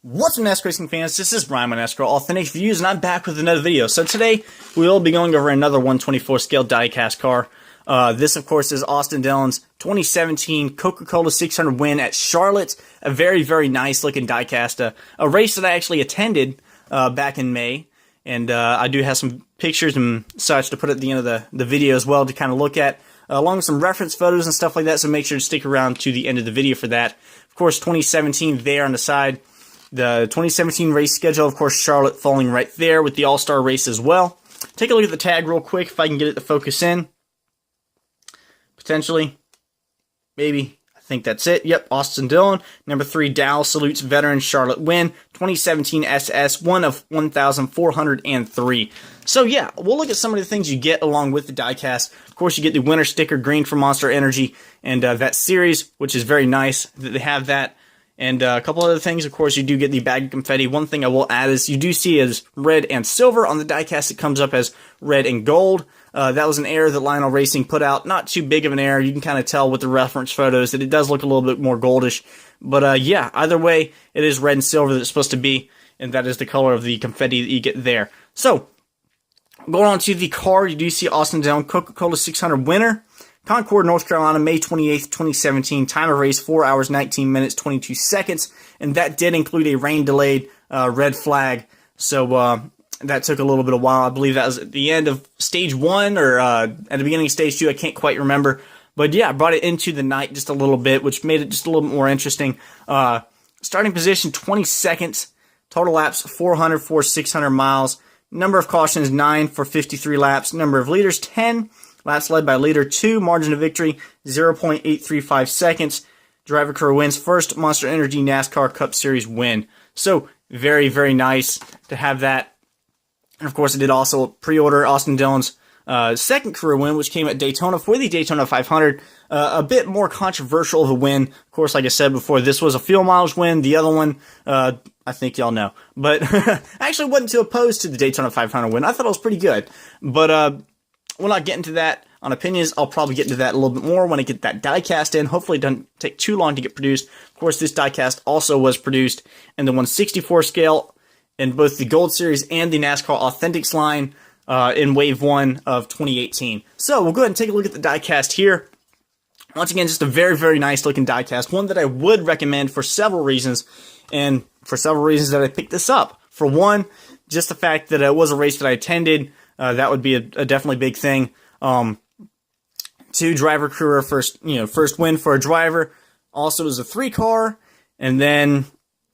What's up, NASCAR racing fans? This is Brian with NASCAR Authentic Views, and I'm back with another video. So today, we will be going over another 124 scale diecast car. This, of course, is Austin Dillon's 2017 Coca-Cola 600 win at Charlotte. A very, very nice looking diecast. A race that I actually attended back in May. And I do have some pictures and such to put at the end of the video as well to kind of look at, along with some reference photos and stuff like that. So make sure to stick around to the end of the video for that. Of course, 2017 there on the side. The 2017 race schedule, of course, Charlotte falling right there with the All-Star race as well. Take a look at the tag real quick if I can get it to focus in. Potentially. Maybe. I think that's it. Yep, Austin Dillon. Number 3, Dow salutes veteran Charlotte win. 2017 SS, one of 1,403. So yeah, we'll look at some of the things you get along with the diecast. Of course, you get the winter sticker, green for Monster Energy, and that series, which is very nice that they have that. And a couple other things, of course, you do get the bag of confetti. One thing I will add is you do see as red and silver. On the diecast, it comes up as red and gold. That was an error that Lionel Racing put out. Not too big of an error. You can kind of tell with the reference photos that it does look a little bit more goldish. But yeah, either way, it is red and silver that it's supposed to be. And that is the color of the confetti that you get there. So, going on to the car, you do see Austin Dillon Coca-Cola 600 winner. Concord, North Carolina, May 28th, 2017. Time of race, 4 hours, 19 minutes, 22 seconds. And that did include a rain-delayed red flag. So that took a little bit of while. I believe that was at the end of Stage 1 or at the beginning of Stage 2. I can't quite remember. But yeah, I brought it into the night just a little bit, which made it just a little bit more interesting. Starting position, 22nd. Total laps, 400 for 600 miles. Number of cautions, 9 for 53 laps. Number of leaders, 10. Laps led by leader 2, margin of victory 0.835 seconds. Driver crew wins first Monster Energy NASCAR Cup Series win. So very, very nice to have that. And of course, I did also pre-order Austin Dillon's second career win, which came at Daytona for the Daytona 500. A bit more controversial of a win. Of course, like I said before, this was a fuel mileage win. The other one, I think y'all know. But I actually wasn't too opposed to the Daytona 500 win. I thought it was pretty good. But we'll not get into that on opinions. I'll probably get into that a little bit more when I get that diecast in. Hopefully it doesn't take too long to get produced. Of course, this diecast also was produced in the 1/64 scale in both the Gold Series and the NASCAR Authentics line in Wave 1 of 2018. So we'll go ahead and take a look at the diecast here. Once again, just a very, very nice looking diecast. One that I would recommend for several reasons, and for several reasons that I picked this up. For one, just the fact that it was a race that I attended. That would be a definitely big thing. 2, driver crew first win for a driver. Also, it was a 3-car, and then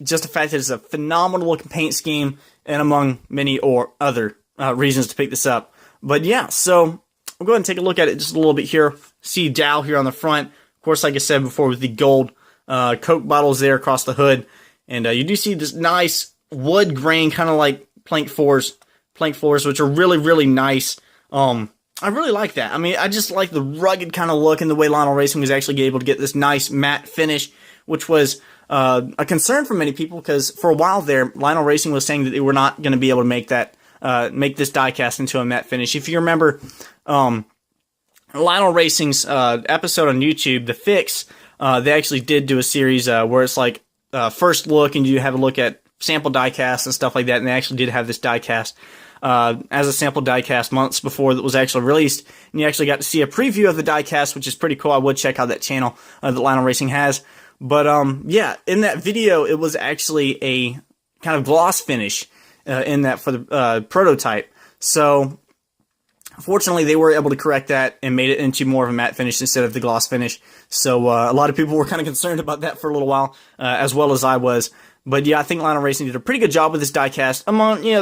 just the fact that it's a phenomenal looking paint scheme, and among many or other reasons to pick this up. But yeah, so we'll go ahead and take a look at it just a little bit here. See Dow here on the front. Of course, like I said before, with the gold Coke bottles there across the hood, and you do see this nice wood grain, kind of like plank floors, which are really, really nice. I really like that. I mean, I just like the rugged kind of look and the way Lionel Racing was actually able to get this nice matte finish, which was a concern for many people because for a while there, Lionel Racing was saying that they were not going to be able to make that make this diecast into a matte finish. If you remember Lionel Racing's episode on YouTube, The Fix, they actually did do a series where it's like first look, and you have a look at sample diecast and stuff like that, and they actually did have this diecast as a sample diecast months before that was actually released, and you actually got to see a preview of the diecast, which is pretty cool. I would check out that channel that Lionel Racing has. But yeah, in that video, it was actually a kind of gloss finish in that for the prototype. So fortunately, they were able to correct that and made it into more of a matte finish instead of the gloss finish. So a lot of people were kind of concerned about that for a little while, as well as I was. But yeah, I think Lionel Racing did a pretty good job with this diecast.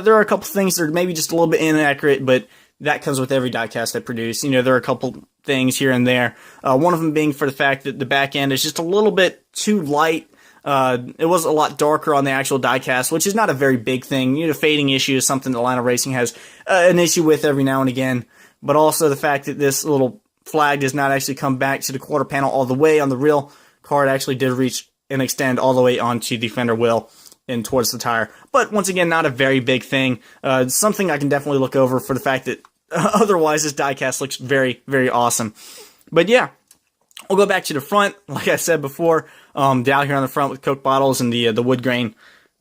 There are a couple things that are maybe just a little bit inaccurate, but that comes with every diecast they produce. There are a couple things here and there. One of them being for the fact that the back end is just a little bit too light. It was a lot darker on the actual diecast, which is not a very big thing. Fading issue is something that Lionel Racing has an issue with every now and again. But also the fact that this little flag does not actually come back to the quarter panel all the way on the real car. It actually did reach and extend all the way onto the fender wheel and towards the tire. But once again, not a very big thing. Something I can definitely look over for the fact that otherwise this diecast looks very, very awesome. But yeah, we'll go back to the front. Like I said before, down here on the front with Coke bottles and the wood grain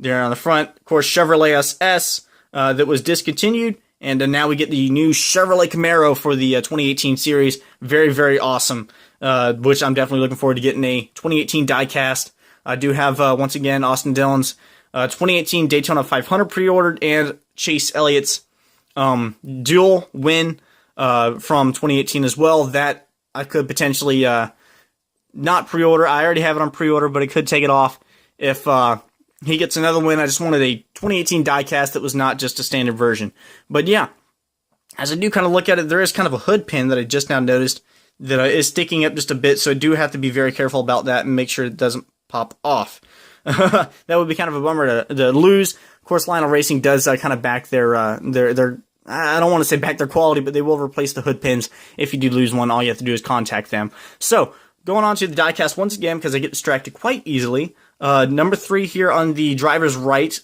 there on the front. Of course, Chevrolet SS that was discontinued, and now we get the new Chevrolet Camaro for the 2018 series. Very, very awesome, which I'm definitely looking forward to getting a 2018 diecast. I do have, once again, Austin Dillon's 2018 Daytona 500 pre-ordered, and Chase Elliott's dual win from 2018 as well. That I could potentially not pre-order. I already have it on pre-order, but I could take it off if he gets another win. I just wanted a 2018 diecast that was not just a standard version. But yeah, as I do kind of look at it, there is kind of a hood pin that I just now noticed that is sticking up just a bit, so I do have to be very careful about that and make sure it doesn't pop off. That would be kind of a bummer to lose. Of course, Lionel Racing does kind of back their I don't want to say back their quality, but they will replace the hood pins if you do lose one. All you have to do is contact them. So, going on to the diecast once again, because I get distracted quite easily. Number 3 here on the driver's right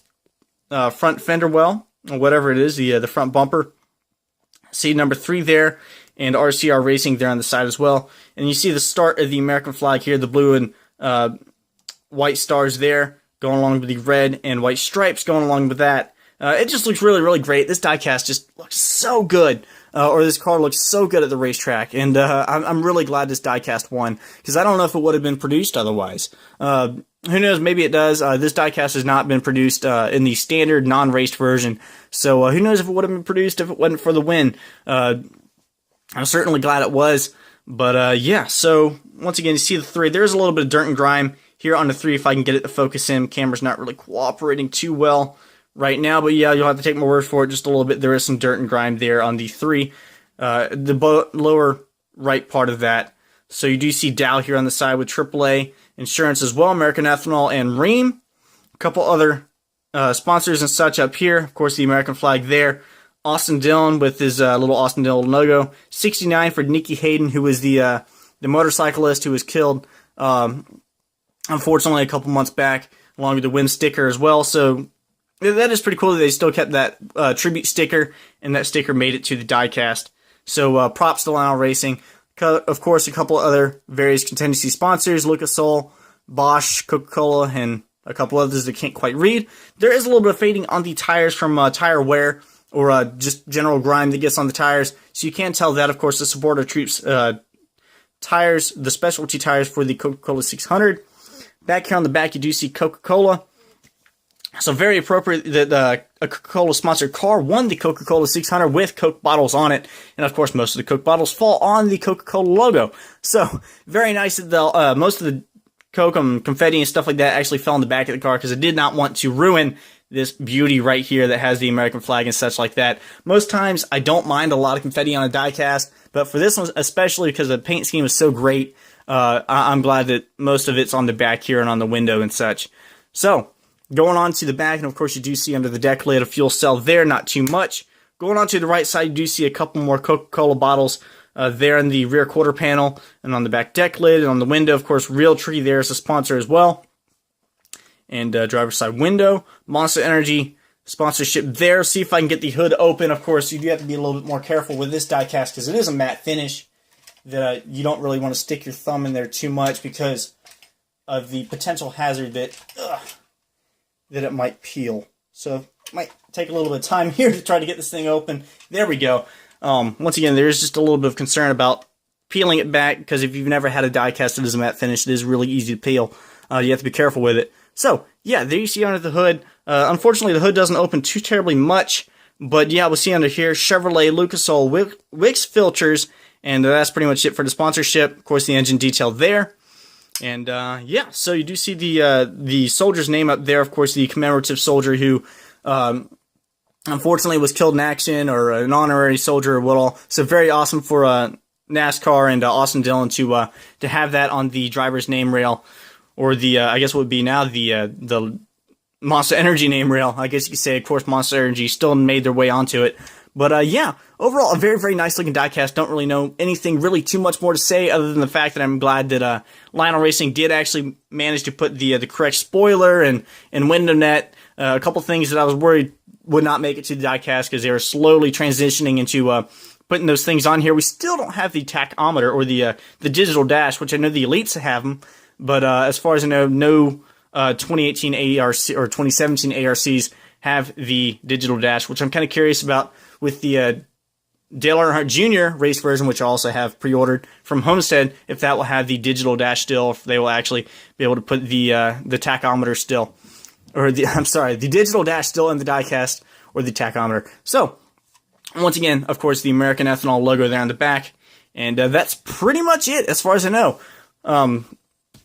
front fender well, or whatever it is, the front bumper. See number 3 there, and RCR Racing there on the side as well. And you see the start of the American flag here, the blue and white stars there, going along with the red and white stripes going along with that. It just looks really, really great. This diecast just looks so good, or this car looks so good at the racetrack, and I'm really glad this diecast won, because I don't know if it would have been produced otherwise. Who knows, maybe it does. This diecast has not been produced in the standard non-raced version, so who knows if it would have been produced if it wasn't for the win. I'm certainly glad it was, but yeah, so once again, you see the 3. There's a little bit of dirt and grime here on the 3 if I can get it to focus in. Camera's not really cooperating too well right now, but yeah, you'll have to take my word for it just a little bit. There is some dirt and grime there on the 3, the lower right part of that. So you do see Dow here on the side with AAA Insurance as well, American Ethanol and Rheem. A couple other sponsors and such up here. Of course, the American flag there. Austin Dillon with his little Austin Dillon logo. 69 for Nicky Hayden, who was the motorcyclist who was killed, unfortunately, a couple months back, along with the win sticker as well. So that is pretty cool that they still kept that tribute sticker, and that sticker made it to the diecast. So props to Lionel Racing. Of course, a couple other various contingency sponsors, Lucas Oil, Bosch, Coca-Cola, and a couple others that can't quite read. There is a little bit of fading on the tires from tire wear, or just general grime that gets on the tires. So you can tell that, of course, the supporter troops tires, the specialty tires for the Coca-Cola 600. Back here on the back, you do see Coca-Cola. So very appropriate that a Coca-Cola sponsored car won the Coca-Cola 600 with Coke bottles on it. And of course, most of the Coke bottles fall on the Coca-Cola logo. So very nice that most of the Coke and confetti and stuff like that actually fell on the back of the car, because I did not want to ruin this beauty right here that has the American flag and such like that. Most times, I don't mind a lot of confetti on a diecast, but for this one, especially because the paint scheme is so great, I'm glad that most of it's on the back here and on the window and such. So, going on to the back, and of course you do see under the deck lid a fuel cell there, not too much. Going on to the right side, you do see a couple more Coca-Cola bottles there in the rear quarter panel, and on the back deck lid, and on the window, of course, Realtree there is a sponsor as well. And driver's side window, Monster Energy sponsorship there. See if I can get the hood open. Of course, you do have to be a little bit more careful with this diecast, because it is a matte finish that you don't really want to stick your thumb in there too much because of the potential hazard that it might peel. So it might take a little bit of time here to try to get this thing open. There we go. Once again, there is just a little bit of concern about peeling it back, because if you've never had a diecast that is a matte finish, it is really easy to peel. You have to be careful with it. So, yeah, there you see under the hood. Unfortunately, the hood doesn't open too terribly much, but yeah, we'll see under here, Chevrolet, Lucas Oil, Wix filters, and that's pretty much it for the sponsorship. Of course, the engine detail there. And yeah, so you do see the soldier's name up there, of course, the commemorative soldier who unfortunately was killed in action, or an honorary soldier or what all. So very awesome for NASCAR and Austin Dillon to have that on the driver's name rail, or the I guess what would be now the Monster Energy name rail. I guess you could say, of course, Monster Energy still made their way onto it. But yeah, overall, a very, very nice looking diecast. Don't really know anything really too much more to say, other than the fact that I'm glad that Lionel Racing did actually manage to put the correct spoiler and window net. A couple things that I was worried would not make it to the diecast, because they were slowly transitioning into putting those things on here. We still don't have the tachometer or the digital dash, which I know the elites have them. But as far as I know, no 2018 ARC or 2017 ARCs have the digital dash, which I'm kind of curious about with the Dale Earnhardt Jr. race version, which I also have pre-ordered from Homestead, if that will have the digital dash still, if they will actually be able to put the tachometer still, or the digital dash still in the diecast, or the tachometer. So, once again, of course, the American Ethanol logo there on the back, and that's pretty much it as far as I know.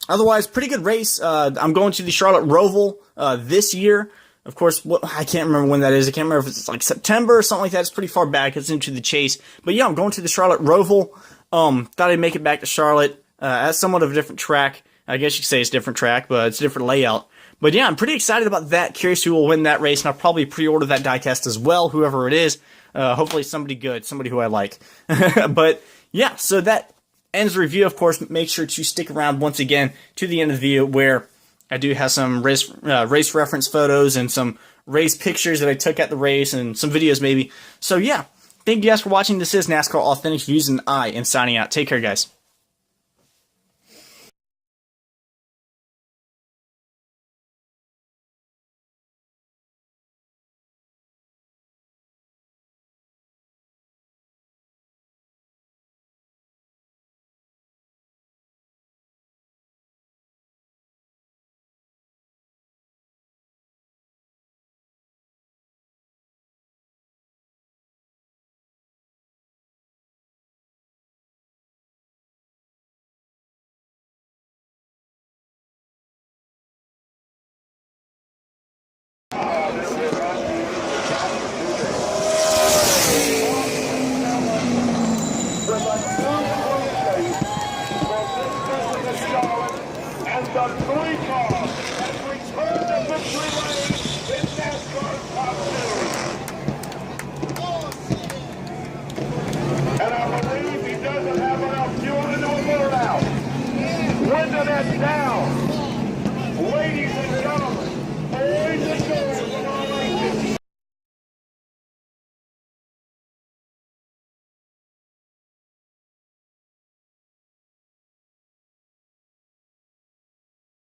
Otherwise, pretty good race. I'm going to the Charlotte Roval this year. Of course, I can't remember when that is. I can't remember if it's like September or something like that. It's pretty far back. It's into the chase. But yeah, I'm going to the Charlotte Roval. Thought I'd make it back to Charlotte. As somewhat of a different track. I guess you could say it's a different track, but it's a different layout. But yeah, I'm pretty excited about that. Curious who will win that race, and I'll probably pre-order that diecast as well, whoever it is. Hopefully somebody good, somebody who I like. But yeah, so that ends the review. Of course, make sure to stick around once again to the end of the video, where I do have some race reference photos and some race pictures that I took at the race and some videos maybe. So yeah, thank you guys for watching. This is NASCAR Authentic Views, and I am signing out. Take care, guys. And the three cars has returned to victory lane in NASCAR Top Series. And I believe he doesn't have enough fuel to know more out. Winning it down.